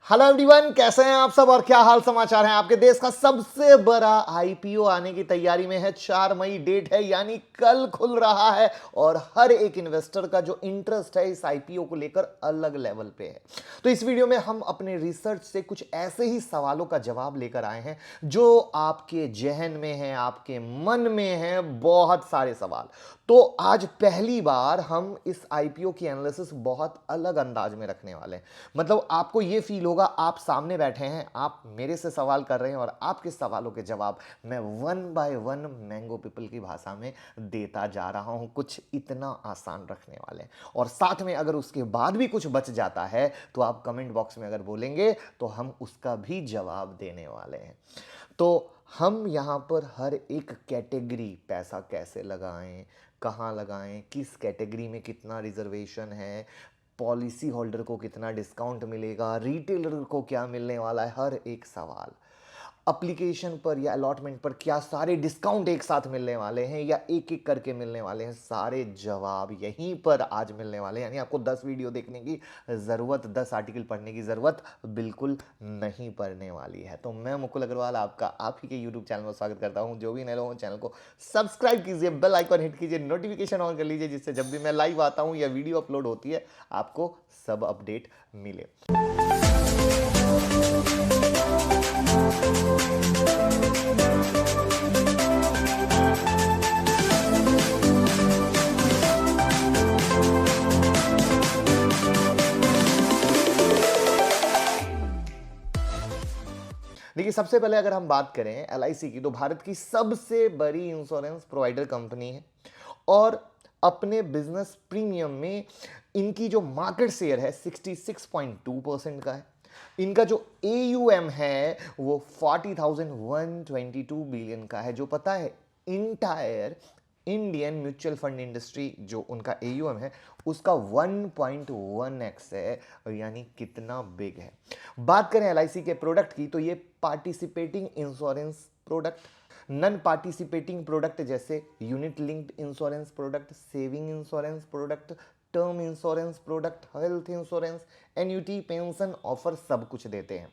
Hello everyone, कैसे हैं आप सब और क्या हाल समाचार हैं। आपके देश का सबसे बड़ा आईपीओ आने की तैयारी में है। 4 मई डेट है, यानी कल खुल रहा है और हर एक इन्वेस्टर का जो इंटरेस्ट है इस आईपीओ को लेकर अलग लेवल पे है। तो इस वीडियो में हम अपने रिसर्च से कुछ ऐसे ही सवालों का जवाब लेकर आए हैं जो आपके जहन में है, आपके मन में है, बहुत सारे सवाल। तो आज पहली बार हम इस आईपीओ की एनालिसिस बहुत अलग अंदाज में रखने वाले हैं। मतलब आपको यह फील होगा आप सामने बैठे हैं, आप मेरे से सवाल कर रहे हैं और आपके सवालों के जवाब मैं one by one mango people की भाषा में देता जा रहा हूं। कुछ इतना आसान रखने वाले हैं और साथ में अगर उसके बाद भी कुछ बच जाता है तो आप कमेंट बॉक्स में अगर बोलेंगे तो हम उसका भी जवाब देने वाले हैं। तो हम यहां पर हर एक कैटेगरी, पैसा कैसे लगाएं, कहां लगाएं, किस कैटेगरी में कितना रिजर्वेशन है, पॉलिसी होल्डर को कितना डिस्काउंट मिलेगा, रिटेलर को क्या मिलने वाला है, हर एक सवाल, एप्लीकेशन पर या अलॉटमेंट पर क्या सारे डिस्काउंट एक साथ मिलने वाले हैं या एक एक करके मिलने वाले हैं, सारे जवाब यहीं पर आज मिलने वाले हैं। यानी आपको 10 वीडियो देखने की ज़रूरत, 10 आर्टिकल पढ़ने की ज़रूरत बिल्कुल नहीं पड़ने वाली है। तो मैं मुकुल अग्रवाल आपका आप ही के यूट्यूब चैनल में स्वागत करता हूं। जो भी नए लोग चैनल को सब्सक्राइब कीजिए, बेल आइकन हिट कीजिए, नोटिफिकेशन ऑन कर लीजिए, जिससे जब भी मैं लाइव आता हूं या वीडियो अपलोड होती है आपको सब अपडेट मिले। देखिए, सबसे पहले अगर हम बात करें एलआईसी की, तो भारत की सबसे बड़ी इंश्योरेंस प्रोवाइडर कंपनी है और अपने बिजनेस प्रीमियम में इनकी जो मार्केट शेयर है 66.2% का है। इनका जो एयूएम है वो 40,122 बिलियन का है, जो पता है entire Indian mutual fund industry जो उनका एयूएम है उसका 1.1x है, यानी कितना बिग है। बात करें एलआईसी के प्रोडक्ट की, तो ये participating insurance product, non participating product जैसे unit linked insurance product, saving insurance product, term insurance product, health insurance, annuity, pension offer सब कुछ देते हैं।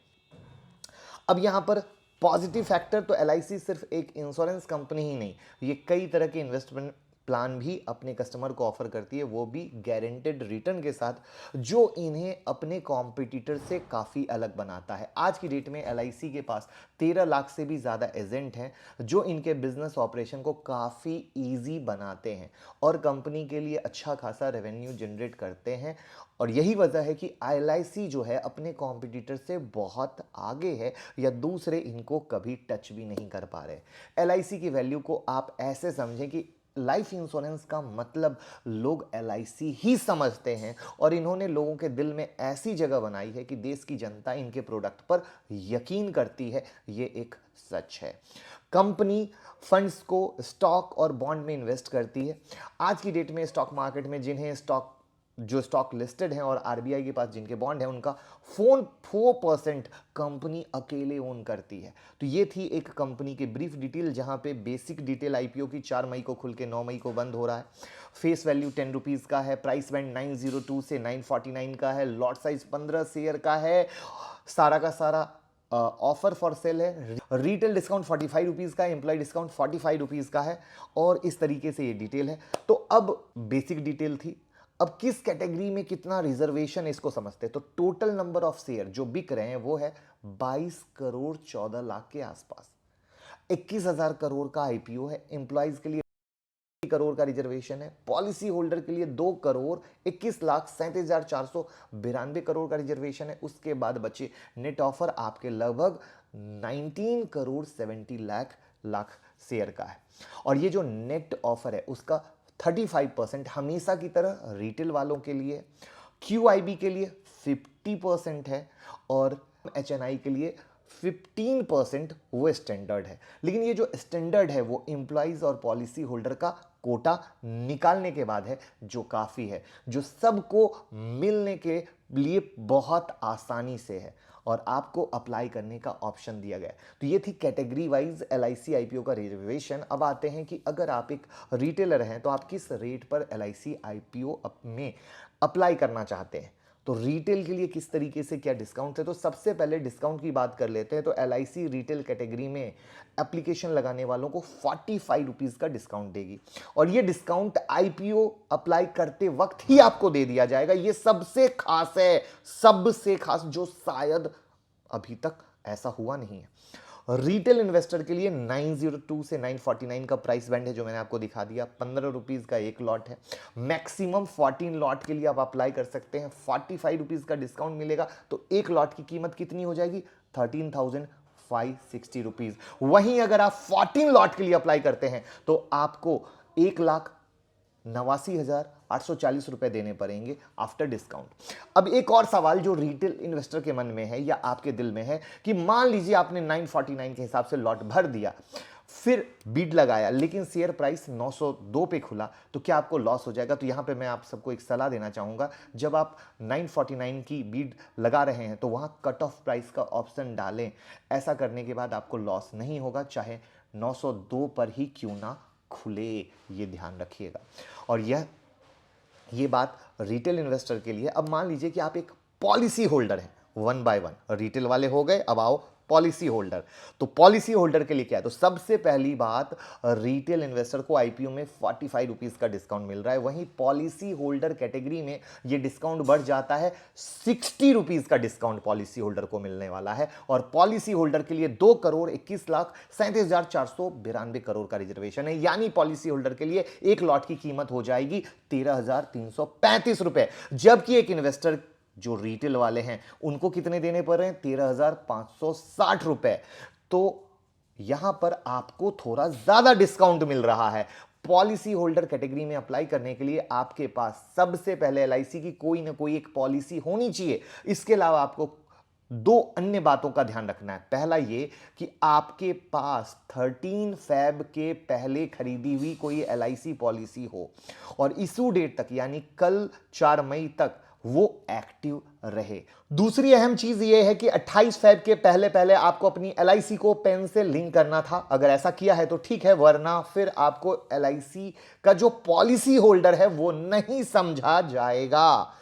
अब यहां पर पॉजिटिव फैक्टर, तो एलआईसी सिर्फ एक इंश्योरेंस कंपनी ही नहीं, ये कई तरह के इन्वेस्टमेंट प्लान भी अपने कस्टमर को ऑफर करती है, वो भी गारंटेड रिटर्न के साथ, जो इन्हें अपने कॉम्पिटिटर से काफ़ी अलग बनाता है। आज की डेट में एलआईसी के पास 13 लाख से भी ज़्यादा एजेंट हैं जो इनके बिजनेस ऑपरेशन को काफ़ी ईजी बनाते हैं और कंपनी के लिए अच्छा खासा रेवेन्यू जनरेट करते हैं। और यही वजह है कि एलआईसी जो है अपने कॉम्पिटिटर से बहुत आगे है या दूसरे इनको कभी टच भी नहीं कर पा रहे। एलआईसी की वैल्यू को आप ऐसे समझें कि लाइफ इंश्योरेंस का मतलब लोग एलआईसी ही समझते हैं और इन्होंने लोगों के दिल में ऐसी जगह बनाई है कि देश की जनता इनके प्रोडक्ट पर यकीन करती है। ये एक सच है। कंपनी फंड्स को स्टॉक और बॉन्ड में इन्वेस्ट करती है। आज की डेट में स्टॉक मार्केट में जिन्हें स्टॉक लिस्टेड हैं और आरबीआई के पास जिनके बॉन्ड हैं उनका 4% कंपनी अकेले ओन करती है। तो ये थी एक कंपनी की ब्रीफ डिटेल, जहां पे बेसिक डिटेल आईपीओ की 4 मई को खुल के 9 मई को बंद हो रहा है। फेस वैल्यू 10 रुपीज़ का है, प्राइस बैंड 902 से 949 का है, लॉट साइज 15 शेयर का है, सारा का सारा ऑफर फॉर सेल है, रिटेल डिस्काउंट 45 रुपीज़ का है, एम्प्लॉय डिस्काउंट 45 रुपीज़ का है और इस तरीके से ये डिटेल है। तो अब बेसिक डिटेल थी, अब किस कैटेगरी में कितना रिजर्वेशन है इसको समझते हैं। तो टोटल नंबर ऑफ शेयर जो बिक रहे हैं वो है 22 करोड़ 14 लाख के आसपास। 21,000 करोड़ का आईपीओ है, एम्प्लॉयज के लिए करोड़ का रिजर्वेशन है, पॉलिसी होल्डर के लिए 2 करोड़ 21 लाख 37,492 करोड़ का रिजर्वेशन है। उसके बाद बचे नेट ऑफर आपके लगभग 19 करोड़ 70 लाख शेयर का है और ये जो नेट ऑफर है उसका 35% हमेशा की तरह रिटेल वालों के लिए, क्यूआईबी के लिए 50% है और एचएनआई के लिए 15% वो स्टैंडर्ड है। लेकिन ये जो स्टैंडर्ड है वो एम्प्लॉइज और पॉलिसी होल्डर का कोटा निकालने के बाद है, जो काफ़ी है, जो सबको मिलने के लिए बहुत आसानी से है और आपको अप्लाई करने का ऑप्शन दिया गया है। तो ये थी कैटेगरी वाइज एलआईसी आईपीओ का रिजर्वेशन। अब आते हैं कि अगर आप एक रिटेलर हैं तो आप किस रेट पर एलआईसी आईपीओ में अप्लाई करना चाहते हैं। तो रिटेल के लिए किस तरीके से क्या डिस्काउंट है, तो सबसे पहले डिस्काउंट की बात कर लेते हैं। तो LIC रिटेल कैटेगरी में एप्लीकेशन लगाने वालों को 45 रुपीज़ का डिस्काउंट देगी, और ये डिस्काउंट IPO अप्लाई करते वक्त ही आपको दे दिया जाएगा। ये सबसे खास है, सबसे खास, जो शायद अभी तक ऐसा हुआ नहीं है। रिटेल इन्वेस्टर के लिए 902 से 949 का प्राइस बैंड है, जो मैंने आपको दिखा दिया। 15 रुपीज़ का एक लॉट है, मैक्सिमम 14 लॉट के लिए आप अप्लाई कर सकते हैं। 45 रुपीज़ का डिस्काउंट मिलेगा, तो एक लॉट की कीमत कितनी हो जाएगी, 13,560 रुपीज़। वहीं अगर आप 14 लॉट के लिए अप्लाई करते हैं तो आपको 1,89,840 रुपए देने पड़ेंगे आफ्टर डिस्काउंट। अब एक और सवाल जो रिटेल इन्वेस्टर के मन में है या आपके दिल में है कि मान लीजिए आपने 949 के हिसाब से लॉट भर दिया, फिर बीड लगाया, लेकिन शेयर प्राइस 902 पे खुला, तो क्या आपको लॉस हो जाएगा? तो यहां पे मैं आप सबको एक सलाह देना चाहूंगा, जब आप 949 की बीड लगा रहे हैं तो वहां कट ऑफ प्राइस का ऑप्शन डालें। ऐसा करने के बाद आपको लॉस नहीं होगा, चाहे 902 पर ही क्यों ना खुले, ये ध्यान रखिएगा। और ये बात रिटेल इन्वेस्टर के लिए। अब मान लीजिए कि आप एक पॉलिसी होल्डर हैं, 1 बाय 1 रिटेल वाले हो गए, अब आओ पॉलिसी होल्डर। तो पॉलिसी होल्डर के लिए क्या है, तो सबसे पहली बात, रिटेल इन्वेस्टर को IPO में 45 रुपीज़ का डिस्काउंट मिल रहा है। वहीं पॉलिसी होल्डर कैटेगरी में ये डिस्काउंट बढ़ जाता है, 60 रुपीज़ का डिस्काउंट पॉलिसी होल्डर को मिलने वाला है। और पॉलिसी होल्डर के लिए 2,21,37,492 करोड़ का रिजर्वेशन है, यानी पॉलिसी होल्डर के लिए एक लॉट की कीमत हो जाएगी 13,335 रुपए। जबकि एक इन्वेस्टर जो रिटेल वाले हैं उनको कितने देने पड़ रहे हैं, 13,560 रुपए। तो यहां पर आपको थोड़ा ज्यादा डिस्काउंट मिल रहा है। पॉलिसी होल्डर कैटेगरी में अप्लाई करने के लिए आपके पास सबसे पहले LIC की कोई ना कोई एक पॉलिसी होनी चाहिए। इसके अलावा आपको दो अन्य बातों का ध्यान रखना है। पहला ये कि आपके पास 13 फैब के पहले खरीदी हुई कोई LIC पॉलिसी हो और इशू डेट तक, यानी कल 4 मई तक वो एक्टिव रहे। दूसरी अहम चीज ये है कि 28 फैब के पहले पहले आपको अपनी LIC को पेन से लिंक करना था। अगर ऐसा किया है तो ठीक है, वरना फिर आपको LIC का जो पॉलिसी होल्डर है वो नहीं समझा जाएगा।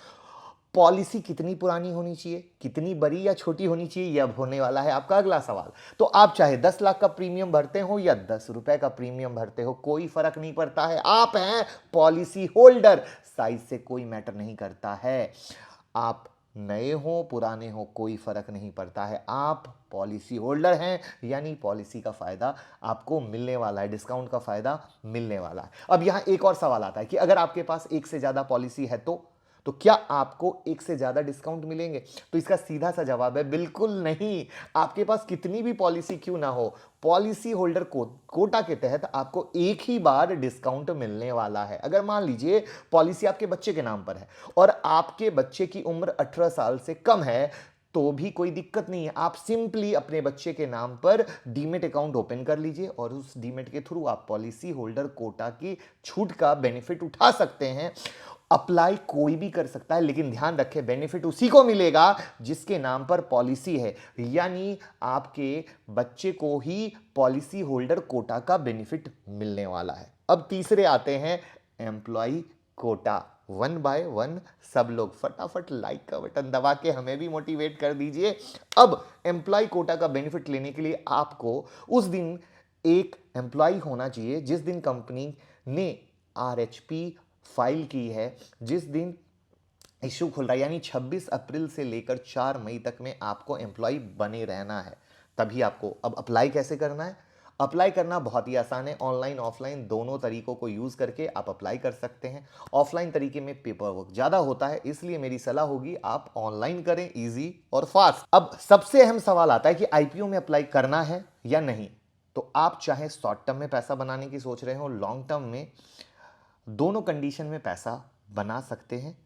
पॉलिसी कितनी पुरानी होनी चाहिए, कितनी बड़ी या छोटी होनी चाहिए, यह अब होने वाला है आपका अगला सवाल। तो आप चाहे 10 लाख का प्रीमियम भरते हो या 10 रुपए का प्रीमियम भरते हो, कोई फर्क नहीं पड़ता है। आप हैं पॉलिसी होल्डर, साइज से कोई मैटर नहीं करता है। आप नए हो पुराने हो कोई फर्क नहीं पड़ता है, आप पॉलिसी होल्डर हैं, यानी पॉलिसी का फायदा आपको मिलने वाला है, डिस्काउंट का फायदा मिलने वाला है। अब यहां एक और सवाल आता है कि अगर आपके पास एक से ज्यादा पॉलिसी है तो क्या आपको एक से ज्यादा डिस्काउंट मिलेंगे? तो इसका सीधा सा जवाब है बिल्कुल नहीं। आपके पास कितनी भी पॉलिसी क्यों ना हो, पॉलिसी होल्डर कोटा के तहत आपको एक ही बार डिस्काउंट मिलने वाला है। अगर मान लीजिए पॉलिसी आपके बच्चे के नाम पर है और आपके बच्चे की उम्र 18 साल से कम है, तो भी कोई दिक्कत नहीं है। आप सिंपली अपने बच्चे के नाम पर डीमेट अकाउंट ओपन कर लीजिए और उस डीमेट के थ्रू आप पॉलिसी होल्डर कोटा की छूट का बेनिफिट उठा सकते हैं। अप्लाई कोई भी कर सकता है, लेकिन ध्यान रखें बेनिफिट उसी को मिलेगा जिसके नाम पर पॉलिसी है, यानी आपके बच्चे को ही पॉलिसी होल्डर कोटा का बेनिफिट मिलने वाला है। अब तीसरे आते हैं एम्प्लॉय कोटा। 1 बाय 1 सब लोग फटाफट लाइक का बटन दबा के हमें भी मोटिवेट कर दीजिए। अब एम्प्लॉय कोटा का बेनिफिट लेने के लिए आपको उस दिन एक एम्प्लॉय होना चाहिए जिस दिन कंपनी ने RHP फाइल की है, जिस दिन इशू खुल रहा है, यानी 26 अप्रैल से लेकर 4 मई तक में आपको एम्प्लॉय बने रहना है। तभी आपको अब अप्लाई कैसे करना है? अप्लाई करना बहुत ही आसान है, ऑनलाइन ऑफलाइन दोनों तरीकों को यूज करके आप अप्लाई कर सकते हैं। ऑफलाइन तरीके में पेपर वर्क ज्यादा होता है, इसलिए मेरी सलाह होगी आप ऑनलाइन करें, इजी और फास्ट। अब सबसे अहम सवाल आता है कि IPO में अप्लाई करना है या नहीं। तो आप चाहे शॉर्ट टर्म में पैसा बनाने की सोच रहे हो, लॉन्ग टर्म में, दोनों कंडीशन में पैसा बना सकते हैं।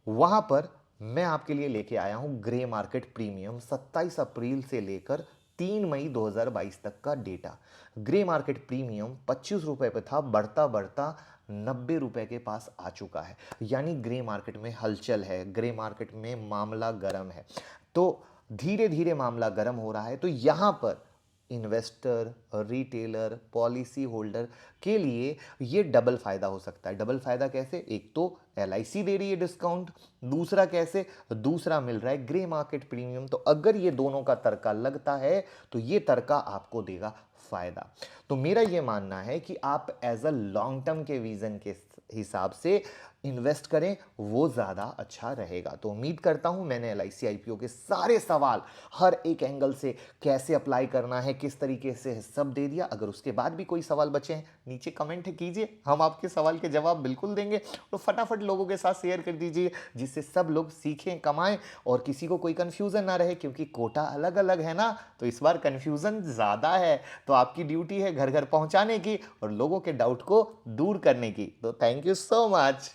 वहां पर मैं आपके लिए लेके आया हूं ग्रे मार्केट प्रीमियम 27 अप्रैल से लेकर 3 मई 2022 तक का डेटा। ग्रे मार्केट प्रीमियम 25 रुपए पे था, बढ़ता बढ़ता 90 रुपए के पास आ चुका है, यानी ग्रे मार्केट में हलचल है, ग्रे मार्केट में मामला गर्म है। तो धीरे धीरे मामला गर्म हो रहा है। तो यहां पर इन्वेस्टर, रिटेलर, पॉलिसी होल्डर के लिए ये डबल फायदा हो सकता है। डबल फायदा कैसे? एक तो एलआईसी दे रही है डिस्काउंट, दूसरा कैसे? दूसरा मिल रहा है ग्रे मार्केट प्रीमियम। तो अगर ये दोनों का तड़का लगता है तो ये तड़का आपको देगा फायदा। तो मेरा ये मानना है कि आप एज अ लॉन्ग टर्म के विजन के हिसाब से इन्वेस्ट करें, वो ज़्यादा अच्छा रहेगा। तो उम्मीद करता हूं मैंने एलआईसी आईपीओ के सारे सवाल हर एक एंगल से, कैसे अप्लाई करना है, किस तरीके से, सब दे दिया। अगर उसके बाद भी कोई सवाल बचे हैं नीचे कमेंट कीजिए, हम आपके सवाल के जवाब बिल्कुल देंगे। तो फटाफट लोगों के साथ शेयर कर दीजिए जिससे सब लोग सीखें, कमाएं और किसी को कोई कंफ्यूजन ना रहे, क्योंकि कोटा अलग अलग है ना, तो इस बार कंफ्यूजन ज़्यादा है। तो आपकी ड्यूटी है घर घर पहुंचाने की और लोगों के डाउट को दूर करने की। तो थैंक यू सो मच।